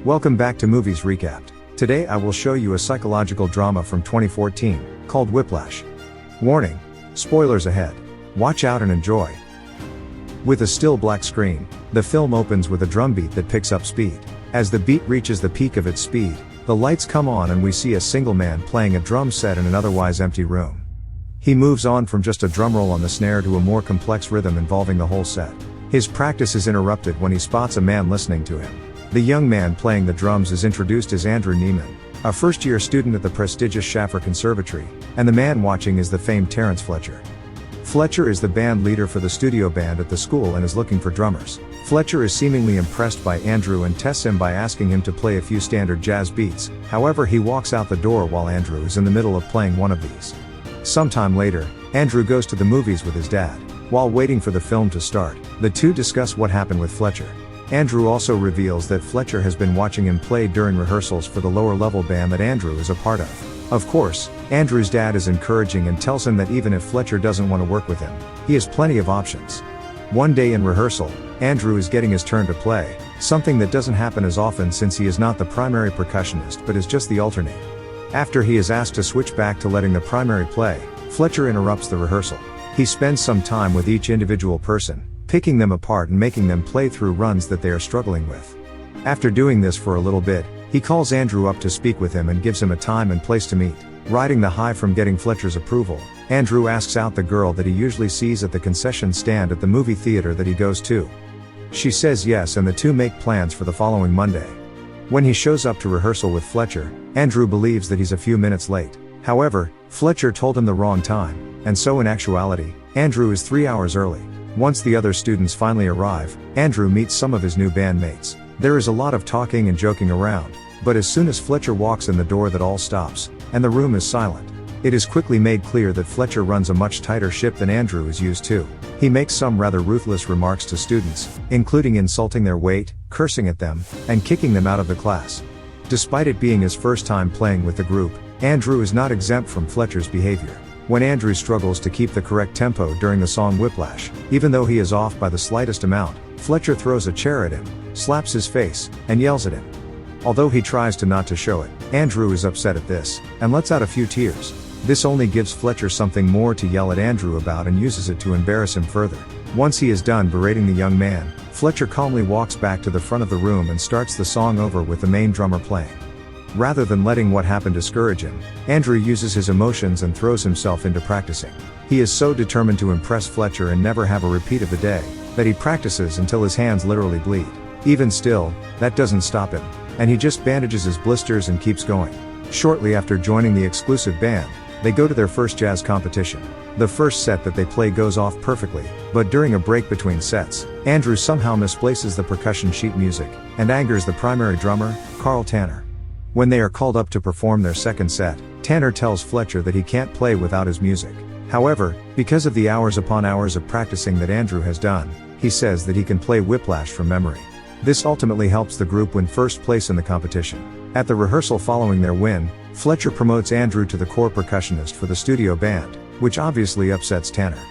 Welcome back to Movies Recapped. Today I will show you a psychological drama from 2014, called Whiplash. Warning: spoilers ahead. Watch out and enjoy. With a still black screen, the film opens with a drum beat that picks up speed. As the beat reaches the peak of its speed, the lights come on and we see a single man playing a drum set in an otherwise empty room. He moves on from just a drum roll on the snare to a more complex rhythm involving the whole set. His practice is interrupted when he spots a man listening to him. The young man playing the drums is introduced as Andrew Neiman, a first-year student at the prestigious Schaffer Conservatory, and the man watching is the famed Tarence Fletcher. Fletcher is the band leader for the studio band at the school and is looking for drummers. Fletcher is seemingly impressed by Andrew and tests him by asking him to play a few standard jazz beats. However, he walks out the door while Andrew is in the middle of playing one of these. Sometime later, Andrew goes to the movies with his dad. While waiting for the film to start, the two discuss what happened with Fletcher. Andrew also reveals that Fletcher has been watching him play during rehearsals for the lower-level band that Andrew is a part of. Of course, Andrew's dad is encouraging and tells him that even if Fletcher doesn't want to work with him, he has plenty of options. One day in rehearsal, Andrew is getting his turn to play, something that doesn't happen as often since he is not the primary percussionist but is just the alternate. After he is asked to switch back to letting the primary play, Fletcher interrupts the rehearsal. He spends some time with each individual person, picking them apart and making them play through runs that they are struggling with. After doing this for a little bit, he calls Andrew up to speak with him and gives him a time and place to meet. Riding the high from getting Fletcher's approval, Andrew asks out the girl that he usually sees at the concession stand at the movie theater that he goes to. She says yes and the two make plans for the following Monday. When he shows up to rehearsal with Fletcher, Andrew believes that he's a few minutes late. However, Fletcher told him the wrong time, and so in actuality, Andrew is 3 hours early. Once the other students finally arrive, Andrew meets some of his new bandmates. There is a lot of talking and joking around, but as soon as Fletcher walks in the door that all stops, and the room is silent. It is quickly made clear that Fletcher runs a much tighter ship than Andrew is used to. He makes some rather ruthless remarks to students, including insulting their weight, cursing at them, and kicking them out of the class. Despite it being his first time playing with the group, Andrew is not exempt from Fletcher's behavior. When Andrew struggles to keep the correct tempo during the song Whiplash, even though he is off by the slightest amount, Fletcher throws a chair at him, slaps his face, and yells at him. Although he tries to not to show it, Andrew is upset at this, and lets out a few tears. This only gives Fletcher something more to yell at Andrew about and uses it to embarrass him further. Once he is done berating the young man, Fletcher calmly walks back to the front of the room and starts the song over with the main drummer playing. Rather than letting what happened discourage him, Andrew uses his emotions and throws himself into practicing. He is so determined to impress Fletcher and never have a repeat of the day, that he practices until his hands literally bleed. Even still, that doesn't stop him, and he just bandages his blisters and keeps going. Shortly after joining the exclusive band, they go to their first jazz competition. The first set that they play goes off perfectly, but during a break between sets, Andrew somehow misplaces the percussion sheet music, and angers the primary drummer, Carl Tanner. When they are called up to perform their second set, Tanner tells Fletcher that he can't play without his music. However, because of the hours upon hours of practicing that Andrew has done, he says that he can play Whiplash from memory. This ultimately helps the group win first place in the competition. At the rehearsal following their win, Fletcher promotes Andrew to the core percussionist for the studio band, which obviously upsets Tanner.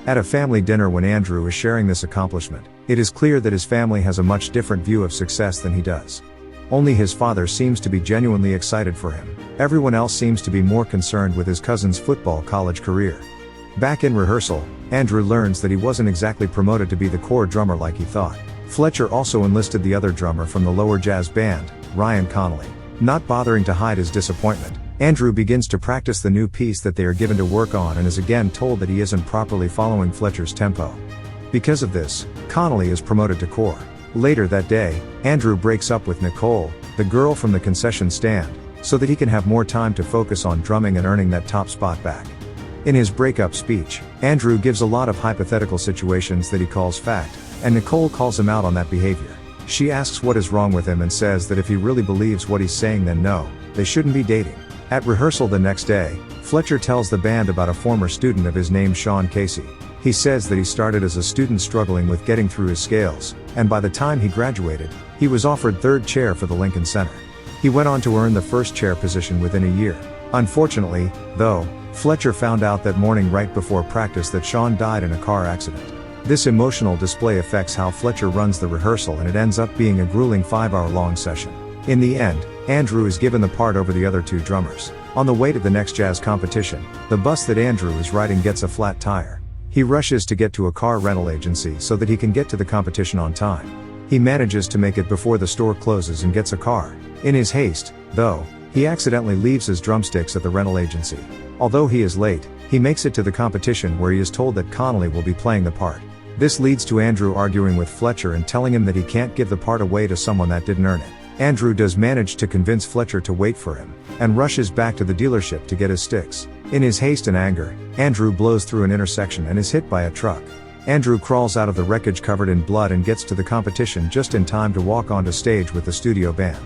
At a family dinner when Andrew is sharing this accomplishment, it is clear that his family has a much different view of success than he does. Only his father seems to be genuinely excited for him. Everyone else seems to be more concerned with his cousin's football college career. Back in rehearsal, Andrew learns that he wasn't exactly promoted to be the core drummer like he thought. Fletcher also enlisted the other drummer from the lower jazz band, Ryan Connolly. Not bothering to hide his disappointment, Andrew begins to practice the new piece that they are given to work on and is again told that he isn't properly following Fletcher's tempo. Because of this, Connolly is promoted to core. Later that day, Andrew breaks up with Nicole, the girl from the concession stand, so that he can have more time to focus on drumming and earning that top spot back. In his breakup speech, Andrew gives a lot of hypothetical situations that he calls fact, and Nicole calls him out on that behavior. She asks what is wrong with him and says that if he really believes what he's saying then no, they shouldn't be dating. At rehearsal the next day, Fletcher tells the band about a former student of his named Sean Casey. He says that he started as a student struggling with getting through his scales, and by the time he graduated, he was offered third chair for the Lincoln Center. He went on to earn the first chair position within a year. Unfortunately, though, Fletcher found out that morning right before practice that Sean died in a car accident. This emotional display affects how Fletcher runs the rehearsal and it ends up being a grueling 5-hour-long session. In the end, Andrew is given the part over the other two drummers. On the way to the next jazz competition, the bus that Andrew is riding gets a flat tire. He rushes to get to a car rental agency so that he can get to the competition on time. He manages to make it before the store closes and gets a car. In his haste, though, he accidentally leaves his drumsticks at the rental agency. Although he is late, he makes it to the competition where he is told that Connolly will be playing the part. This leads to Andrew arguing with Fletcher and telling him that he can't give the part away to someone that didn't earn it. Andrew does manage to convince Fletcher to wait for him, and rushes back to the dealership to get his sticks. In his haste and anger, Andrew blows through an intersection and is hit by a truck. Andrew crawls out of the wreckage covered in blood and gets to the competition just in time to walk onto stage with the studio band.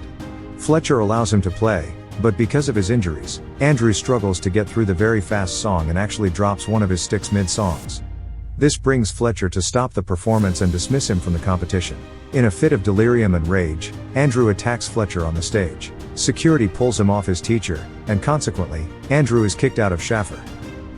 Fletcher allows him to play, but because of his injuries, Andrew struggles to get through the very fast song and actually drops one of his sticks mid-songs. This brings Fletcher to stop the performance and dismiss him from the competition. In a fit of delirium and rage, Andrew attacks Fletcher on the stage. Security pulls him off his teacher, and consequently, Andrew is kicked out of Schaffer.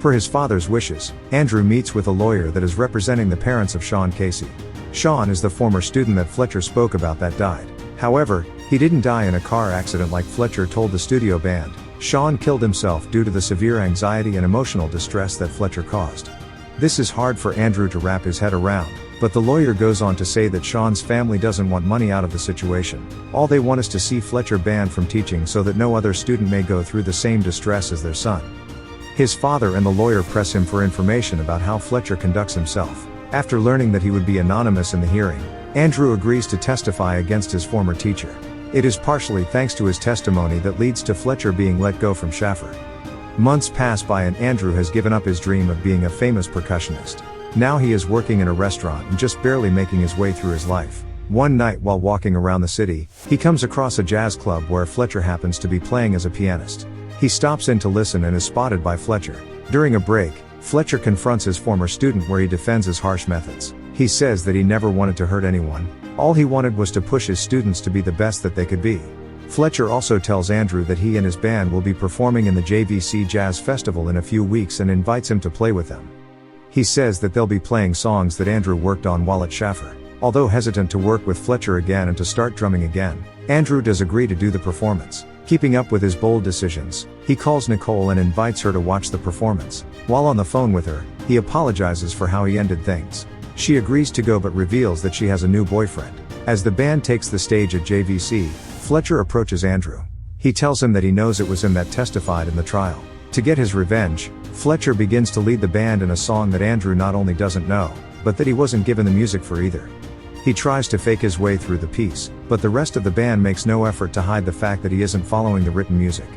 Per his father's wishes, Andrew meets with a lawyer that is representing the parents of Sean Casey. Sean is the former student that Fletcher spoke about that died. However, he didn't die in a car accident like Fletcher told the studio band. Sean killed himself due to the severe anxiety and emotional distress that Fletcher caused. This is hard for Andrew to wrap his head around, but the lawyer goes on to say that Sean's family doesn't want money out of the situation. All they want is to see Fletcher banned from teaching so that no other student may go through the same distress as their son. His father and the lawyer press him for information about how Fletcher conducts himself. After learning that he would be anonymous in the hearing, Andrew agrees to testify against his former teacher. It is partially thanks to his testimony that leads to Fletcher being let go from Schaffer. Months pass by and Andrew has given up his dream of being a famous percussionist. Now he is working in a restaurant and just barely making his way through his life. One night while walking around the city, he comes across a jazz club where Fletcher happens to be playing as a pianist. He stops in to listen and is spotted by Fletcher. During a break, Fletcher confronts his former student where he defends his harsh methods. He says that he never wanted to hurt anyone. All he wanted was to push his students to be the best that they could be. Fletcher also tells Andrew that he and his band will be performing in the JVC Jazz Festival in a few weeks and invites him to play with them. He says that they'll be playing songs that Andrew worked on while at Schaffer. Although hesitant to work with Fletcher again and to start drumming again, Andrew does agree to do the performance. Keeping up with his bold decisions, he calls Nicole and invites her to watch the performance. While on the phone with her, he apologizes for how he ended things. She agrees to go but reveals that she has a new boyfriend. As the band takes the stage at JVC, Fletcher approaches Andrew. He tells him that he knows it was him that testified in the trial. To get his revenge, Fletcher begins to lead the band in a song that Andrew not only doesn't know, but that he wasn't given the music for either. He tries to fake his way through the piece, but the rest of the band makes no effort to hide the fact that he isn't following the written music.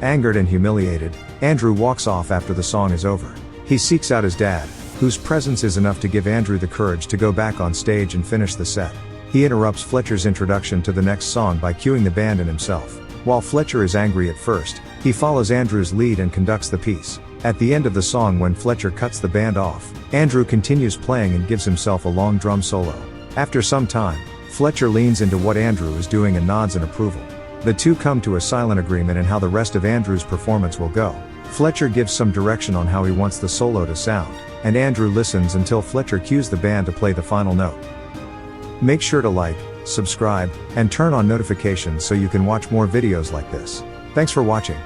Angered and humiliated, Andrew walks off after the song is over. He seeks out his dad, whose presence is enough to give Andrew the courage to go back on stage and finish the set. He interrupts Fletcher's introduction to the next song by cueing the band and himself. While Fletcher is angry at first, he follows Andrew's lead and conducts the piece. At the end of the song when Fletcher cuts the band off, Andrew continues playing and gives himself a long drum solo. After some time, Fletcher leans into what Andrew is doing and nods in approval. The two come to a silent agreement in how the rest of Andrew's performance will go. Fletcher gives some direction on how he wants the solo to sound, and Andrew listens until Fletcher cues the band to play the final note. Make sure to like, subscribe, and turn on notifications so you can watch more videos like this. Thanks for watching.